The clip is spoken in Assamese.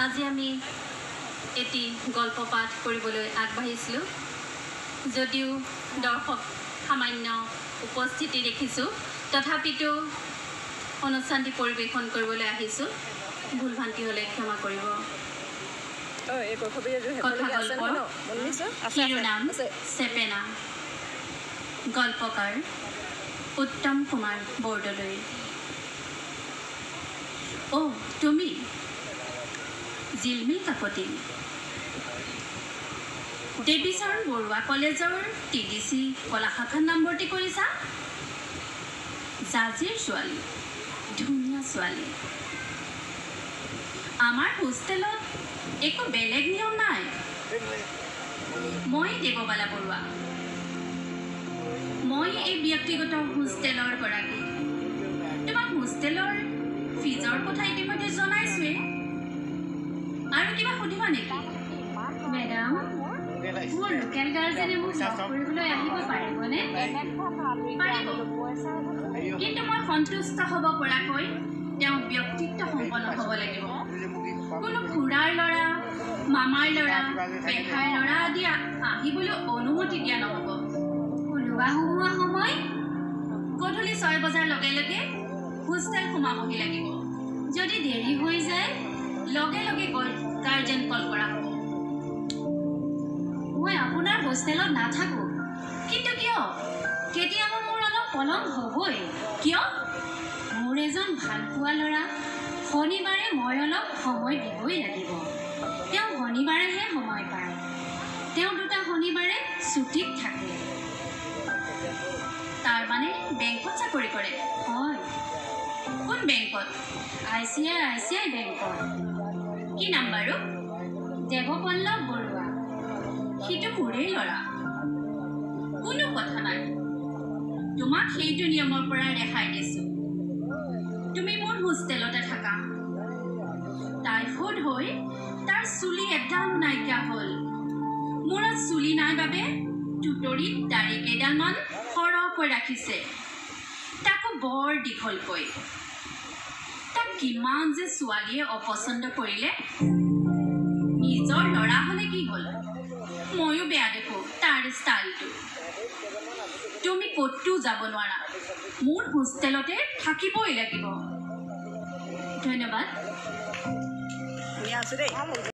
আজি আমি এটি গল্প পাঠ কৰিবলৈ আগবাঢ়িছিলোঁ যদিও দৰ্শক সামান্য উপস্থিতি দেখিছোঁ তথাপিতো অনুষ্ঠানটি পৰিৱেশন কৰিবলৈ আহিছোঁ ভুল ভ্ৰান্তি হ'লে ক্ষমা কৰিব শিৰোনাম চেপেনা গল্পকাৰ উত্তম কুমাৰ বৰদলৈ তুমি জিলমিল কাকতি দেৱীচৰণ বৰুৱা কলেজৰ TDC কলা শাখাত নামভৰ্তি কৰিছা জাজিৰ ছোৱালী ধুনীয়া ছোৱালী আমাৰ হোষ্টেলত একো বেলেগ নিয়ম নাই মই দেৱবালা বৰুৱা মই এই ব্যক্তিগত হোষ্টেলৰ গৰাকী তোমাক হোষ্টেলৰ ফিজৰ কথা ইতিমধ্যে জনাইছোৱে আৰু কিবা সুধিবা নেকি মেডাম মোৰ লোকেল গাৰ্জেনে মোক লগ কৰিবলৈ আহিব পাৰিবনে পাৰিব কিন্তু মই সন্তুষ্ট হ'ব পৰাকৈ তেওঁ ব্যক্তিত্ব সম্পন্ন হ'ব লাগিব কোনো খুৰাৰ ল'ৰা মামাৰ ল'ৰা পেহাৰ ল'ৰা আদি আহিবলৈ অনুমতি দিয়া নহ'ব ওলোৱা সোমোৱা সময় গধূলি 6 বজাৰ লগে লগে হোষ্টেল সোমাবহি লাগিব যদি দেৰি হৈ যায় লগে লগে গাৰ্জেন কল কৰা হ'ব মই আপোনাৰ হোষ্টেলত নাথাকোঁ কিন্তু কিয় কেতিয়াবা মোৰ অলপ পলম হ'বই কিয় মোৰ এজন ভালপোৱা ল'ৰা শনিবাৰে মই অলপ সময় দিবই লাগিব তেওঁ শনিবাৰেহে সময় পায় তেওঁ দুটা শনিবাৰে ছুটিত থাকে তাৰ মানে বেংকত চাকৰি কৰে হয় কোন বেংকত ICI বেংকত কি নাম বাৰু দেৱপল্লৱ বৰুৱা সিটো মোৰেই ল'ৰা কোনো কথা নাই তোমাক সেইটো নিয়মৰ পৰা ৰেহাই দিছোঁ তুমি মোৰ হোষ্টেলতে থাকা টাইফয়েড হৈ তাৰ চুলি এডাল নাইকিয়া হ'ল মূৰত চুলি নাই বাবে টুটৰিত দাড়ি কেইডালমান সৰহকৈ ৰাখিছে তাকো বৰ দীঘলকৈ তাক কিমান যে ছোৱালীয়ে অপচন্দ কৰিলে নিজৰ ল'ৰা হ'লে কি হ'ল ময়ো বেয়া দেখো তাৰ ষ্টাইলটো তুমি ক'তো যাব নোৱাৰা মোৰ হোষ্টেলতে থাকিবই লাগিব ধন্যবাদ